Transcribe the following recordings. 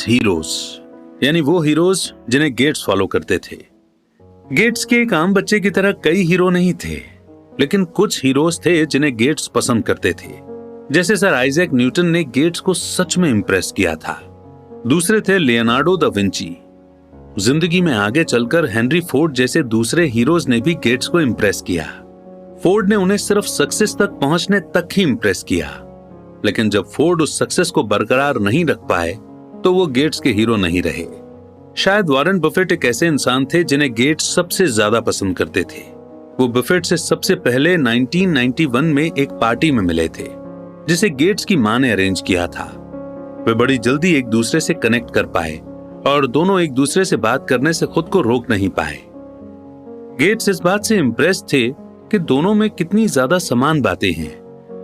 Gets heroes, यानी वो heroes जिन्हें गेट्स फॉलो करते थे। गेट्स के एक आम बच्चे की तरह कई हीरो नहीं थे, लेकिन कुछ हीरोज थे जिन्हें गेट्स पसंद करते थे। जैसे सर आइजैक न्यूटन ने गेट्स को सच में इंप्रेस किया था। दूसरे थे लियोनार्डो दा विंची। जिंदगी में आगे चलकर हेनरी फोर्ड जैसे दूसरे हीरोज ने भी गेट्स को इंप्रेस किया। फोर्ड ने उन्हें सिर्फ सक्सेस तक पहुंचने तक ही इंप्रेस किया, लेकिन जब फोर्ड उस सक्सेस को बरकरार नहीं रख पाए तो वो गेट्स के हीरो नहीं रहे। शायद वॉरेन बफेट एक ऐसे इंसान थे जिन्हें गेट्स सबसे ज्यादा पसंद करते थे। वो बफेट से सबसे पहले 1991 में एक पार्टी में मिले थे, जिसे गेट्स की मां ने अरेंज किया था। वे बड़ी जल्दी एक दूसरे से कनेक्ट कर पाए और दोनों एक दूसरे से बात करने से खुद को रोक नहीं पाए। गेट्स इस बात से इंप्रेस थे कि दोनों में कितनी ज्यादा समान बातें हैं।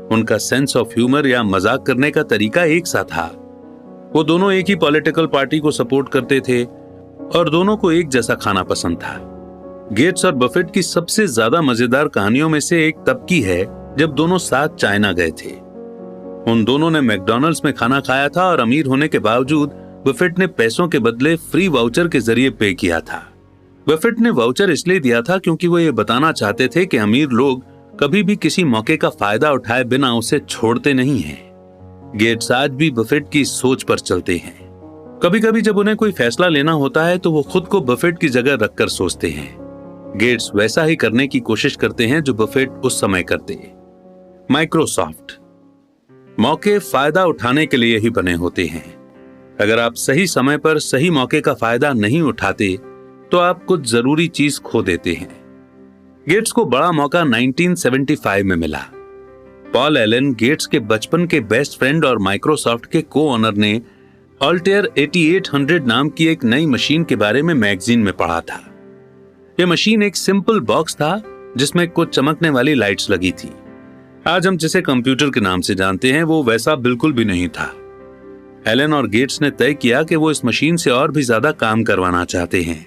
उनका सेंस ऑफ ह्यूमर या मजाक करने का तरीका एक सा था। वो दोनों एक ही पॉलिटिकल पार्टी को सपोर्ट करते थे और दोनों को एक जैसा खाना पसंद था। गेट्स और बफेट की सबसे ज्यादा मजेदार कहानियों में से एक तब की है जब दोनों साथ चाइना गए थे। उन दोनों ने मैकडॉनल्ड्स में खाना खाया था और अमीर होने के बावजूद बफेट ने पैसों के बदले फ्री वाउचर के जरिए पे किया था। बफेट ने वाउचर इसलिए दिया था क्योंकि वो ये बताना चाहते थे कि अमीर लोग कभी भी किसी मौके का फायदा उठाए बिना उसे छोड़ते नहीं हैं। गेट्स आज भी बफेट की सोच पर चलते हैं। कभी कभी जब उन्हें कोई फैसला लेना होता है तो वो खुद को बफेट की जगह रखकर सोचते हैं। गेट्स वैसा ही करने की कोशिश करते हैं जो बफेट उस समय करते। माइक्रोसॉफ्ट मौके फायदा उठाने के लिए ही बने होते हैं। अगर आप सही समय पर सही मौके का फायदा नहीं उठाते तो आप कुछ जरूरी चीज खो देते हैं। गेट्स को बड़ा मौका 1975 में मिला। पॉल एलन गेट्स के बचपन के बेस्ट फ्रेंड और माइक्रोसॉफ्ट के को ऑनर ने अल्टेयर 8800 नाम की एक नई मशीन के बारे में मैगजीन में पढ़ा था। यह मशीन एक सिंपल बॉक्स था जिसमें कुछ चमकने वाली लाइट्स लगी थी। आज हम जिसे कंप्यूटर के नाम से जानते हैं वो वैसा बिल्कुल भी नहीं था। एलन और गेट्स ने तय किया कि वो इस मशीन से और भी ज्यादा काम करवाना चाहते हैं।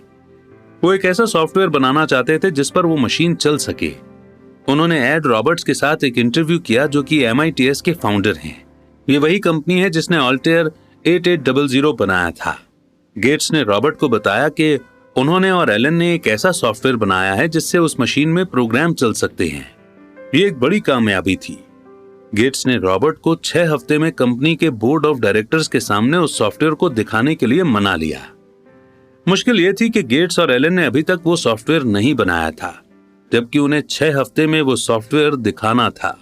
वो एक ऐसा सॉफ्टवेयर बनाना चाहते थे जिस पर वो मशीन चल सके। उन्होंने एड रॉबर्ट्स के साथ एक इंटरव्यू किया जो कि MITS के फाउंडर हैं। ये वही कंपनी है जिसने अल्टेयर 8800 बनाया था। गेट्स ने रॉबर्ट को बताया कि उन्होंने और एलन ने एक ऐसा सॉफ्टवेयर बनाया है जिससे उस मशीन में प्रोग्राम चल सकते हैं। ये एक बड़ी कामयाबी थी। गेट्स ने रॉबर्ट को 6 हफ्ते में कंपनी के बोर्ड ऑफ डायरेक्टर्स के सामने उस सॉफ्टवेयर को दिखाने के लिए मना लिया। मुश्किल यह थी कि गेट्स और एलन ने अभी तक वो सॉफ्टवेयर नहीं बनाया था, जबकि उन्हें 6 हफ्ते में वो सॉफ्टवेयर दिखाना था।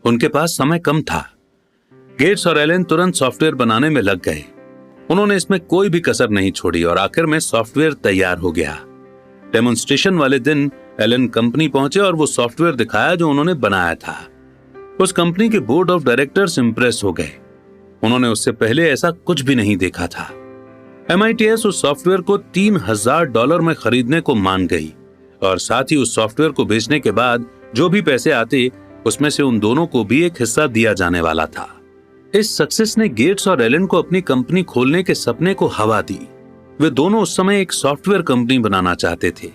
उनके पास समय कम था। गेट्स और एलन तुरंत सॉफ्टवेयर बनाने में लग गए। उन्होंने इसमें कोई भी कसर नहीं छोड़ी और आखिर में सॉफ्टवेयर तैयार हो गया। डेमोन्स्ट्रेशन वाले दिन एलन कंपनी पहुंचे और वो सॉफ्टवेयर दिखाया जो उन्होंने बनाया था। उस कंपनी के बोर्ड ऑफ डायरेक्टर्स इंप्रेस हो गए। उन्होंने उससे पहले ऐसा कुछ भी नहीं देखा था। MITS उस सॉफ्टवेयर को $3000 में खरीदने को मान गई और साथ ही उस सॉफ्टवेयर को बेचने के बाद जो भी पैसे आते उसमें से उन दोनों को भी एक हिस्सा दिया जाने वाला था। इस सक्सेस ने गेट्स और एलन को अपनी कंपनी खोलने के सपने को हवा दी। वे दोनों उस समय एक सॉफ्टवेयर कंपनी बनाना चाहते थे,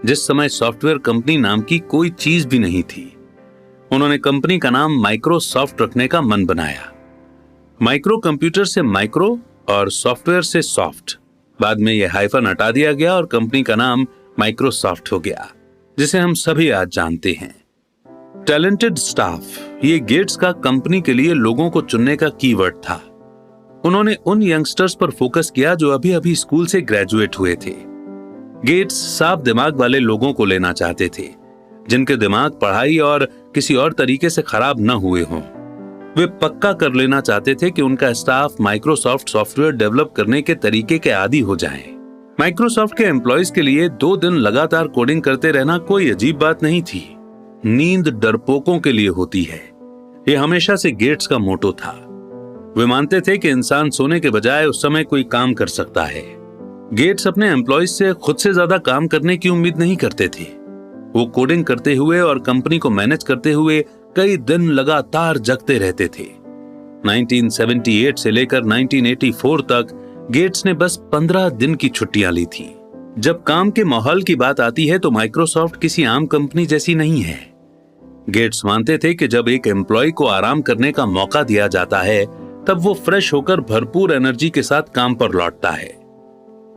जिस समय सॉफ्टवेयर कंपनी नाम की कोई चीज भी नहीं थी। उन्होंने कंपनी का नाम माइक्रोसॉफ्ट रखने का मन बनाया। माइक्रो कंप्यूटर से माइक्रो और सॉफ्टवेयर से सॉफ्ट। बाद में यह हाइफन हटा दिया गया और कंपनी का नाम माइक्रोसॉफ्ट हो गया, जिसे हम सभी आज जानते हैं। टैलेंटेड स्टाफ, ये गेट्स का कंपनी के लिए लोगों को चुनने का कीवर्ड था। उन्होंने उन यंगस्टर्स पर फोकस किया जो अभी अभी स्कूल से ग्रेजुएट हुए थे। गेट्स साफ दिमाग वाले लोगों को लेना चाहते थे, जिनके दिमाग पढ़ाई और किसी और तरीके से खराब न हुए हों। वे पक्का कर लेना चाहते थे कि उनका स्टाफ माइक्रोसॉफ्ट सॉफ्टवेयर डेवलप करने के तरीके के आदी हो जाए। माइक्रोसॉफ्ट के एम्प्लॉयज के लिए 2 दिन लगातार कोडिंग करते रहना कोई अजीब बात नहीं थी। नींद डरपोकों के लिए होती है, यह हमेशा से गेट्स का मोटो था। वे मानते थे कि इंसान सोने के बजाय उस समय कोई काम कर सकता है। गेट्स अपने एम्प्लॉयज से खुद से ज्यादा काम करने की उम्मीद नहीं करते थे। वो कोडिंग करते हुए और कंपनी को मैनेज करते हुए कई दिन लगातार जगते रहते थे। 1978 से लेकर 1984 तक गेट्स ने बस 15 दिन की छुट्टियां ली थी। जब काम के माहौल की बात आती है तो माइक्रोसॉफ्ट किसी आम कंपनी जैसी नहीं है। गेट्स मानते थे कि जब एक एम्प्लॉय को आराम करने का मौका दिया जाता है तब वो फ्रेश होकर भरपूर एनर्जी के साथ काम पर लौटता है।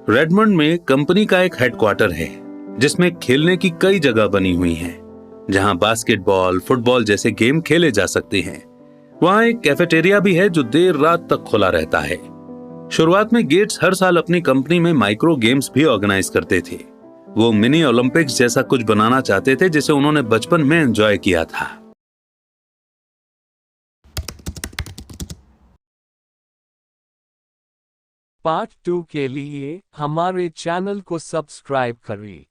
रेडमंड में कंपनी का एक हेडक्वार्टर है जिसमें खेलने की कई जगह बनी हुई हैं, जहां बास्केटबॉल, फुटबॉल जैसे गेम खेले जा सकते हैं। वहां एक कैफेटेरिया भी है जो देर रात तक खुला रहता है। शुरुआत में गेट्स हर साल अपनी कंपनी में माइक्रो गेम्स भी ऑर्गेनाइज करते थे। वो मिनी ओलंपिक्स जैसा कुछ बनाना चाहते थे जिसे उन्होंने बचपन में एंजॉय किया था। पार्ट 2 के लिए हमारे चैनल को सब्सक्राइब करें।